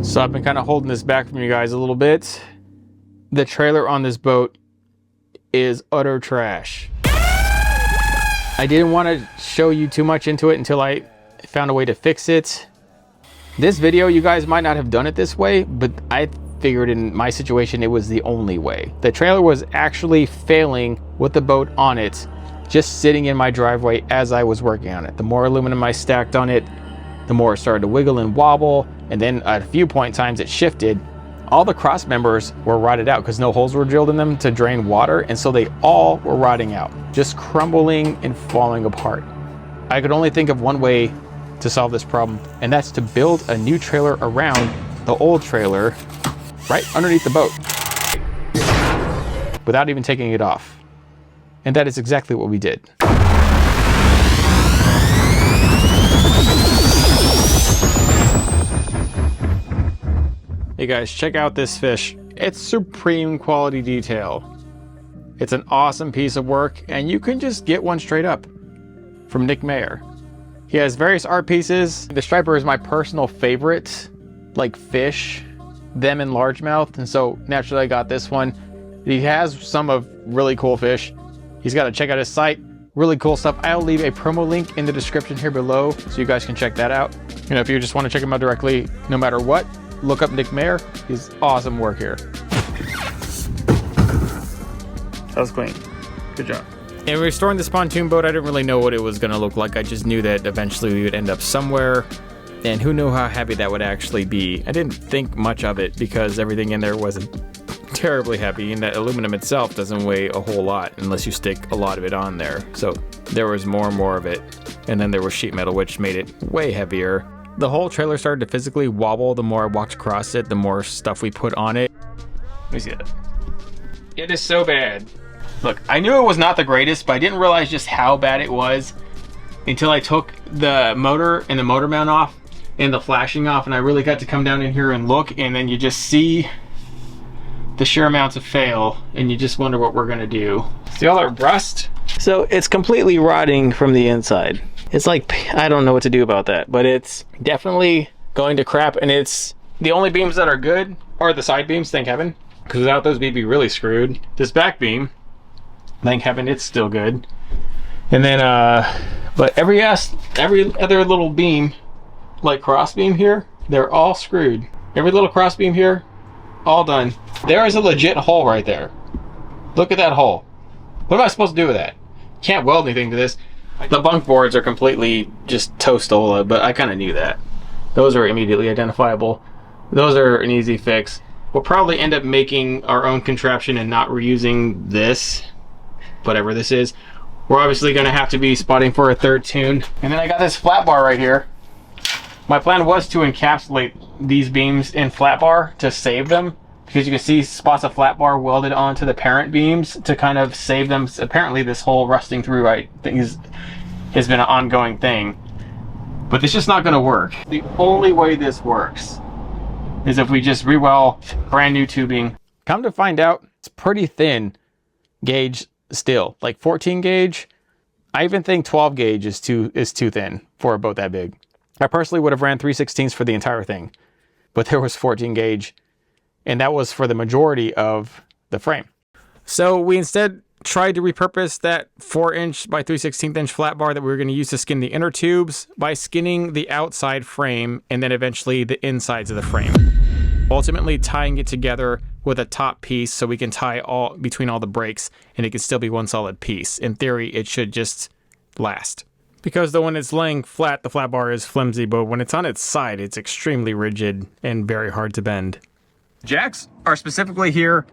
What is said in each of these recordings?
So I've been kind of holding this back from you guys a little bit. The trailer on this boat is utter trash. I didn't want to show you too much into it until I found a way to fix it. This video, you guys might not have done it this way, but I figured in my situation it was the only way. The trailer was actually failing with the boat on it, just sitting in my driveway as I was working on it. The more aluminum I stacked on it, the more it started to wiggle and wobble, and then at a few point times it shifted. All the cross members were rotted out because no holes were drilled in them to drain water, and so they all were rotting out, just crumbling and falling apart. I could only think of one way to solve this problem, and that's to build a new trailer around the old trailer right underneath the boat without even taking it off. And that is exactly what we did. Hey guys, check out this fish. It's supreme quality detail. It's an awesome piece of work, and you can just get one straight up from Nick Mayer. He has various art pieces. The striper is my personal favorite, like fish, them and largemouth, and so naturally I got this one. He has some of really cool fish. He's got to check out his site. Really cool stuff. I'll leave a promo link in the description here below so you guys can check that out. You know, if you just want to check him out directly, no matter what, look up Nick Mayer. He's awesome work here. That was clean. Good job. In restoring this pontoon boat, I didn't really know what it was going to look like. I just knew that eventually we would end up somewhere, and who knew how heavy that would actually be. I didn't think much of it because everything in there wasn't terribly heavy, and that aluminum itself doesn't weigh a whole lot unless you stick a lot of it on there. So there was more and more of it, and then there was sheet metal, which made it way heavier. The whole trailer started to physically wobble the more I walked across it, the more stuff we put on it. Let me see that. It is so bad. Look, I knew it was not the greatest, but I didn't realize just how bad it was until I took the motor and the motor mount off and the flashing off, and I really got to come down in here and look, and then you just see the sheer amounts of fail, and you just wonder what we're gonna do. See all that rust? So it's completely rotting from the inside. It's like, I don't know what to do about that, but it's definitely going to crap, and it's the only beams that are good are the side beams, thank heaven, because without those we'd be really screwed. This back beam, thank heaven, it's still good. And then, but every other little beam, like cross beam here, they're all screwed. Every little cross beam here, all done. There is a legit hole right there. Look at that hole. What am I supposed to do with that? Can't weld anything to this. The bunk boards are completely just toast-ola, but I kind of knew that. Those are immediately identifiable. Those are an easy fix. We'll probably end up making our own contraption and not reusing this, whatever this is. We're obviously going to have to be spotting for a third tune. And then I got this flat bar right here. My plan was to encapsulate these beams in flat bar to save them, because you can see spots of flat bar welded onto the parent beams to kind of save them. Apparently this whole rusting through thing has been an ongoing thing, but it's just not going to work. The only way this works is if we just re-weld brand new tubing. Come to find out, it's pretty thin gauge still, like 14 gauge. I even think 12 gauge is too thin for a boat that big. I personally would have ran 3/16 for the entire thing, but there was 14 gauge, and that was for the majority of the frame. So we instead tried to repurpose that 4" by 3/16" flat bar that we were going to use to skin the inner tubes by skinning the outside frame and then eventually the insides of the frame. Ultimately tying it together with a top piece so we can tie all between all the breaks and it can still be one solid piece. In theory, it should just last. Because though when it's laying flat, the flat bar is flimsy, but when it's on its side, it's extremely rigid and very hard to bend. Jacks are specifically here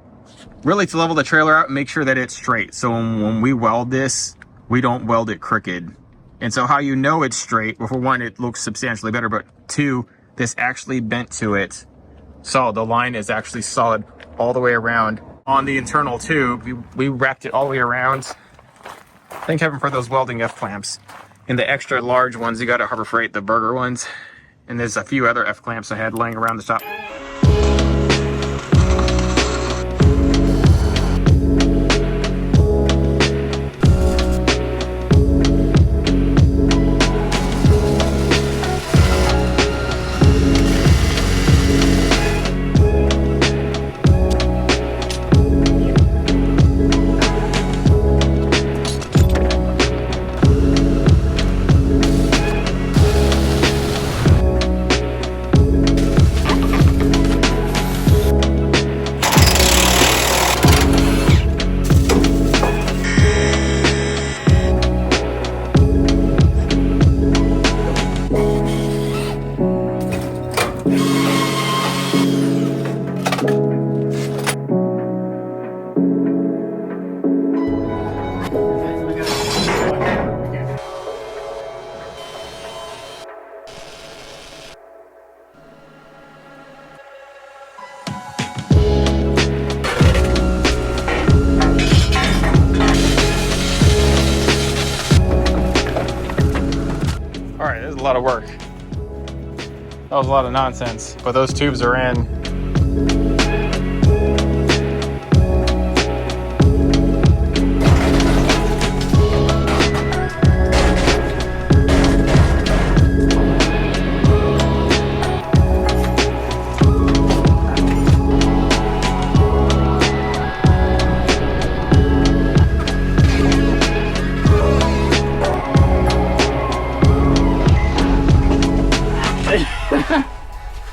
really to level the trailer out and make sure that it's straight. So when we weld this, we don't weld it crooked. And so how you know it's straight, well, for one, it looks substantially better, but two, this actually bent to it. So the line is actually solid all the way around. On the internal tube, we wrapped it all the way around. Thank heaven for those welding F-clamps. And the extra large ones, you got at Harbor Freight, the burger ones. And there's a few other F-clamps I had laying around the top. a lot of work. That was a lot of nonsense, but those tubes are in.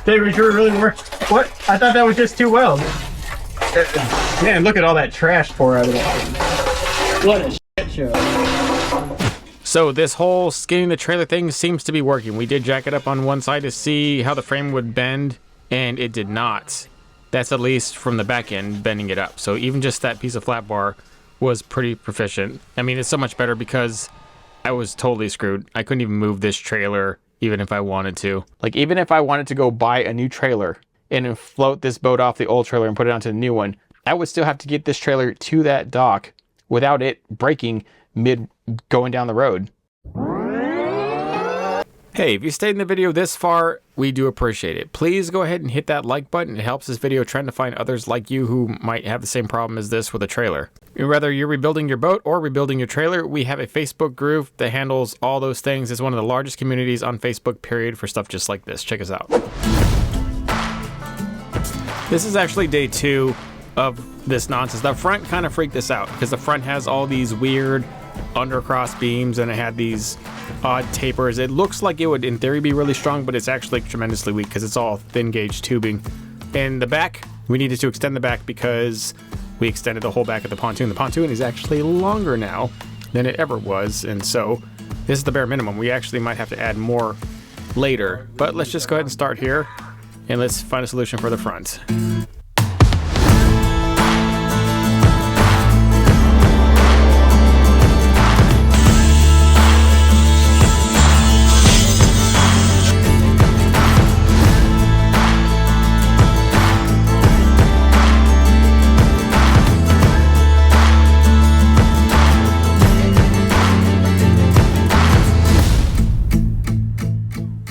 They really were. What? I thought that was just 2 welds. Man, look at all that trash pour out of that. What a shit show. So this whole skinning the trailer thing seems to be working. We did jack it up on one side to see how the frame would bend, and it did not. That's at least from the back end, bending it up. So even just that piece of flat bar was pretty proficient. I mean, it's so much better because I was totally screwed. I couldn't even move this trailer even if I wanted to. Like, even if I wanted to go buy a new trailer and then float this boat off the old trailer and put it onto the new one, I would still have to get this trailer to that dock without it breaking mid going down the road. Hey, if you stayed in the video this far, we do appreciate it. Please go ahead and hit that like button. It helps this video trend to find others like you who might have the same problem as this with a trailer. Whether you're rebuilding your boat or rebuilding your trailer, we have a Facebook group that handles all those things. It's one of the largest communities on Facebook, period, for stuff just like this. Check us out. This is actually day 2 of this nonsense. The front kind of freaked us out because the front has all these weird undercross beams and it had these odd tapers. It looks like it would in theory be really strong, but it's actually tremendously weak because it's all thin gauge tubing. And the back, we needed to extend the back because we extended the whole back of the pontoon. The pontoon is actually longer now than it ever was, and so this is the bare minimum. We actually might have to add more later, but let's just go ahead and start here and let's find a solution for the front.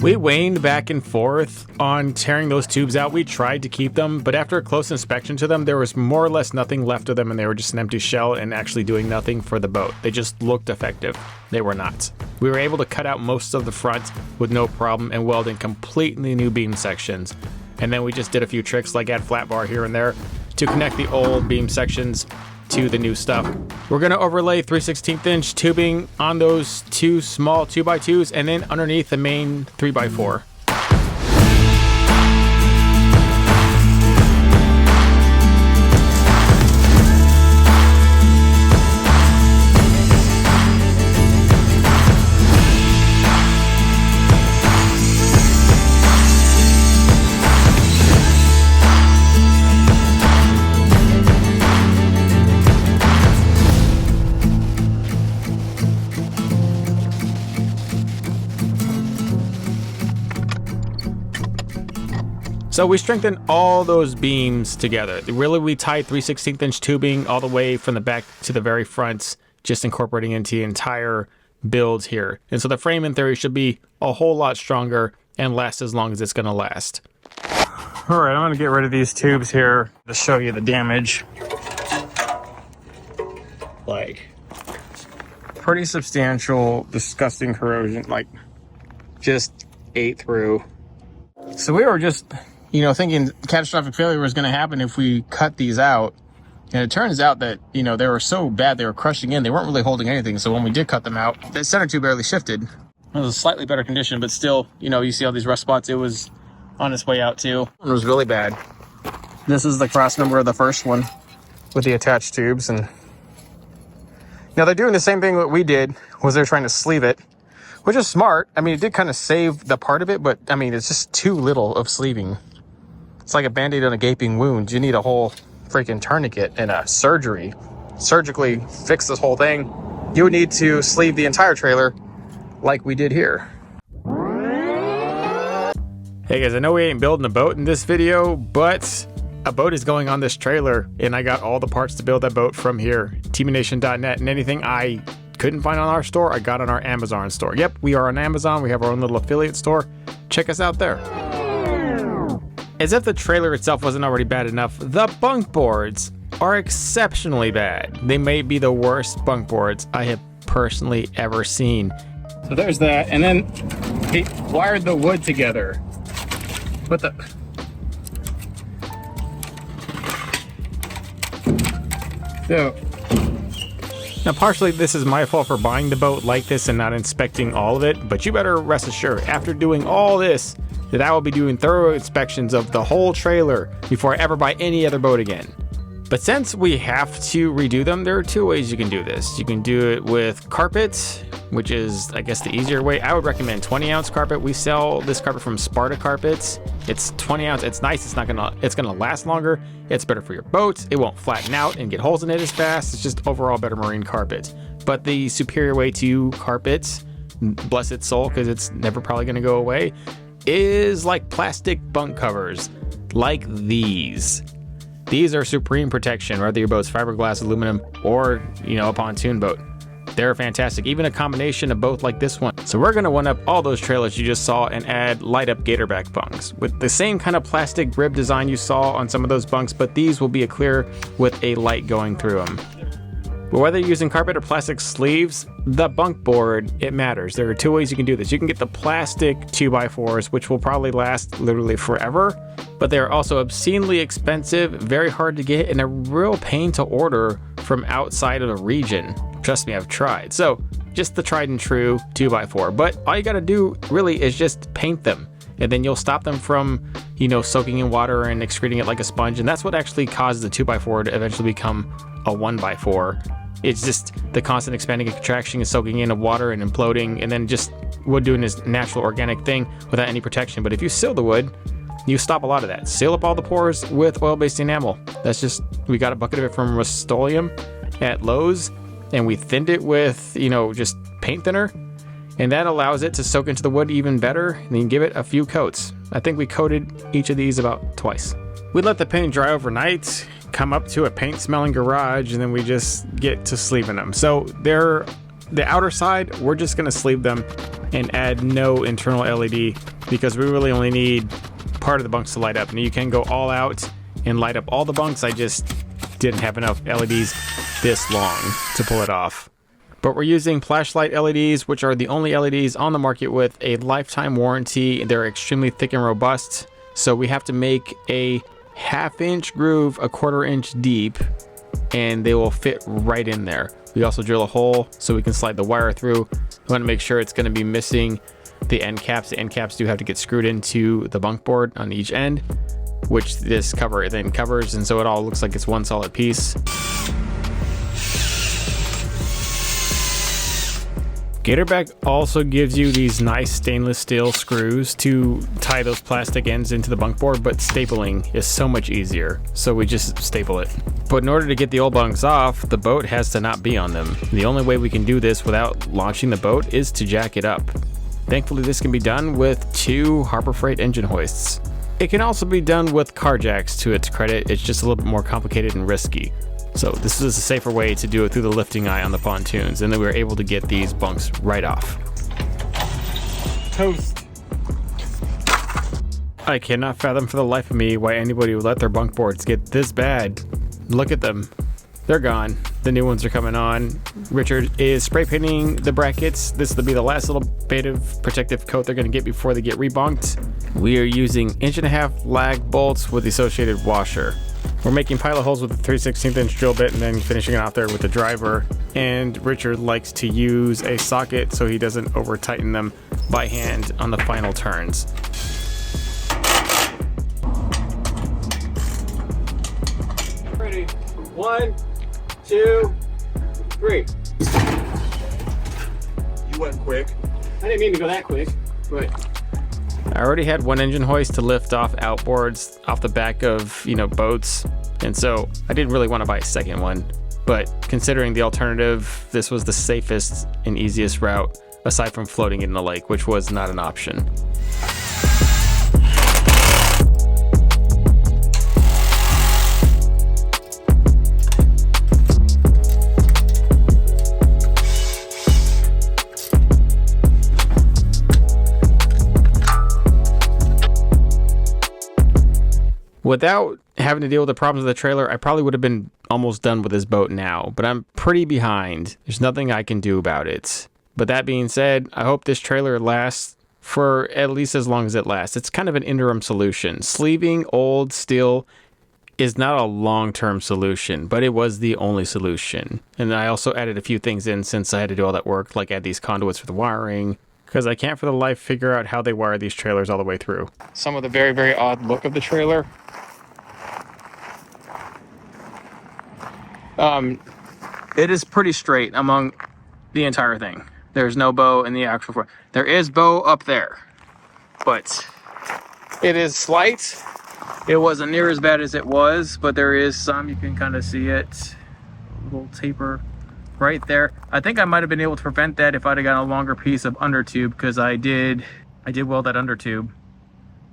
We waned back and forth on tearing those tubes out. We tried to keep them, but after a close inspection to them, there was more or less nothing left of them, and they were just an empty shell and actually doing nothing for the boat. They just looked effective. They were not. We were able to cut out most of the front with no problem and weld in completely new beam sections. And then we just did a few tricks like add flat bar here and there to connect the old beam sections to the new stuff. We're gonna overlay 3/16 inch tubing on those 2 small 2x2s and then underneath the main 3x4. So we strengthened all those beams together. Really, we tied 3/16 inch tubing all the way from the back to the very front, just incorporating into the entire build here. And so the frame in theory should be a whole lot stronger and last as long as it's gonna last. All right, I'm gonna get rid of these tubes here to show you the damage. Like, pretty substantial, disgusting corrosion, like just ate through. So we were just, thinking catastrophic failure was going to happen if we cut these out. And it turns out that, they were so bad they were crushing in. They weren't really holding anything. So when we did cut them out, the center tube barely shifted. It was a slightly better condition, but still, you see all these rust spots. It was on its way out too. It was really bad. This is the cross number of the first one with the attached tubes. And now they're doing the same thing that we did, was they're trying to sleeve it, which is smart. I mean, it did kind of save the part of it, but I mean, it's just too little of sleeving. It's like a Band-Aid on a gaping wound. You need a whole freaking tourniquet and a surgically fix this whole thing. You would need to sleeve the entire trailer like we did here. Hey guys, I know we ain't building a boat in this video, but a boat is going on this trailer and I got all the parts to build that boat from here. TeamNation.net, and anything I couldn't find on our store, I got on our Amazon store. Yep, we are on Amazon. We have our own little affiliate store. Check us out there. As if the trailer itself wasn't already bad enough, the bunk boards are exceptionally bad. They may be the worst bunk boards I have personally ever seen. So there's that, and then they wired the wood together. What the? So, now partially this is my fault for buying the boat like this and not inspecting all of it, but you better rest assured, after doing all this, that I will be doing thorough inspections of the whole trailer before I ever buy any other boat again. But since we have to redo them, there are two ways you can do this. You can do it with carpet, which is, I guess, the easier way. I would recommend 20-ounce carpet. We sell this carpet from Sparta Carpets. It's 20 ounce. It's nice. It's gonna last longer. It's better for your boat. It won't flatten out and get holes in it as fast. It's just overall better marine carpet. But the superior way to carpet, bless its soul, because it's never probably gonna go away, is like plastic bunk covers, like these. These are supreme protection, whether your boat's fiberglass, aluminum, or, a pontoon boat. They're fantastic, even a combination of both like this one. So we're gonna one up all those trailers you just saw and add light up gatorback bunks with the same kind of plastic rib design you saw on some of those bunks, but these will be a clear with a light going through them. But whether you're using carpet or plastic sleeves, the bunk board, it matters. There are two ways you can do this. You can get the plastic 2x4s, which will probably last literally forever, but they are also obscenely expensive, very hard to get, and a real pain to order from outside of the region. Trust me, I've tried. So just the tried and true 2x4, but all you gotta do really is just paint them, and then you'll stop them from, soaking in water and excreting it like a sponge, and that's what actually causes the 2x4 to eventually become a 1x4. It's just the constant expanding and contraction and soaking in of water and imploding, and then just wood doing its natural organic thing without any protection. But if you seal the wood, you stop a lot of that. Seal up all the pores with oil-based enamel. We got a bucket of it from Rust-Oleum at Lowe's, and we thinned it with, just paint thinner, and that allows it to soak into the wood even better, and then give it a few coats. I think we coated each of these about twice. We let the paint dry overnight, come up to a paint-smelling garage, and then we just get to sleeving them. So the outer side, we're just gonna sleeve them and add no internal LED because we really only need part of the bunks to light up. And you can go all out and light up all the bunks. I just didn't have enough LEDs this long to pull it off. But we're using flashlight LEDs, which are the only LEDs on the market with a lifetime warranty. They're extremely thick and robust. So we have to make a 1/2 inch groove, 1/4 inch deep, and they will fit right in there. We also drill a hole so we can slide the wire through. We want to make sure it's going to be missing the end caps. The end caps do have to get screwed into the bunk board on each end, which this cover then covers, and so it all looks like it's one solid piece. Gatorback also gives you these nice stainless steel screws to tie those plastic ends into the bunk board, but stapling is so much easier, so we just staple it. But in order to get the old bunks off, the boat has to not be on them. The only way we can do this without launching the boat is to jack it up. Thankfully, this can be done with 2 Harbor Freight engine hoists. It can also be done with car jacks to its credit. It's just a little bit more complicated and risky. So this is a safer way to do it through the lifting eye on the pontoons, and then we were able to get these bunks right off. Toast. I cannot fathom for the life of me why anybody would let their bunk boards get this bad. Look at them. They're gone. The new ones are coming on. Richard is spray painting the brackets. This will be the last little bit of protective coat they're going to get before they get rebunked. We are using 1.5 inch lag bolts with the associated washer. We're making pilot holes with a 3/16 inch drill bit and then finishing it out there with the driver. And Richard likes to use a socket so he doesn't over tighten them by hand on the final turns. Ready? 1, 2, 3. You went quick. I didn't mean to go that quick, but I already had one engine hoist to lift off outboards off the back of, boats, and so I didn't really want to buy a second one. But considering the alternative, this was the safest and easiest route, aside from floating in the lake, which was not an option. Without having to deal with the problems of the trailer, I probably would have been almost done with this boat now, but I'm pretty behind. There's nothing I can do about it. But that being said, I hope this trailer lasts for at least as long as it lasts. It's kind of an interim solution. Sleeving old steel is not a long-term solution, but it was the only solution. And I also added a few things in since I had to do all that work, like add these conduits for the wiring, because I can't for the life figure out how they wire these trailers all the way through. Some of the very, very odd look of the trailer. It is pretty straight among the entire thing. There's no bow in the actual front. There is bow up there, but it is slight. It wasn't near as bad as it was, but there is some, you can kind of see it, a little taper right there. I think I might have been able to prevent that if I'd have gotten a longer piece of under tube, because I did weld that under tube.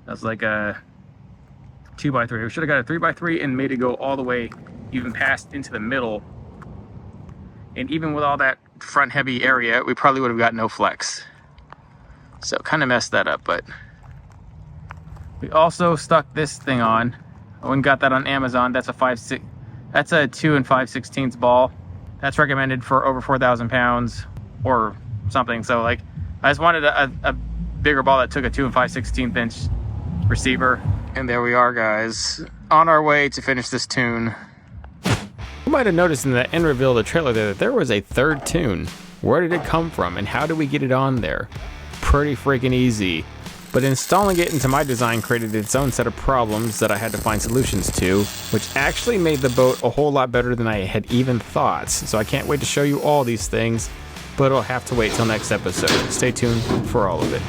That's like a 2x3. We should have got a 3x3 and made it go all the way, even past into the middle. And even with all that front heavy area, we probably would have got no flex. So kind of messed that up, but we also stuck this thing on. I went and got that on Amazon. That's a 2 5/16 ball. That's recommended for over 4,000 pounds or something. So like, I just wanted a bigger ball that took a 2 5/16 inch receiver. And there we are, guys, on our way to finish this tune. You might have noticed in the end reveal of the trailer there that there was a third tune. Where did it come from and how did we get it on there? Pretty freaking easy. But installing it into my design created its own set of problems that I had to find solutions to, which actually made the boat a whole lot better than I had even thought. So I can't wait to show you all these things, but it'll have to wait till next episode. Stay tuned for all of it.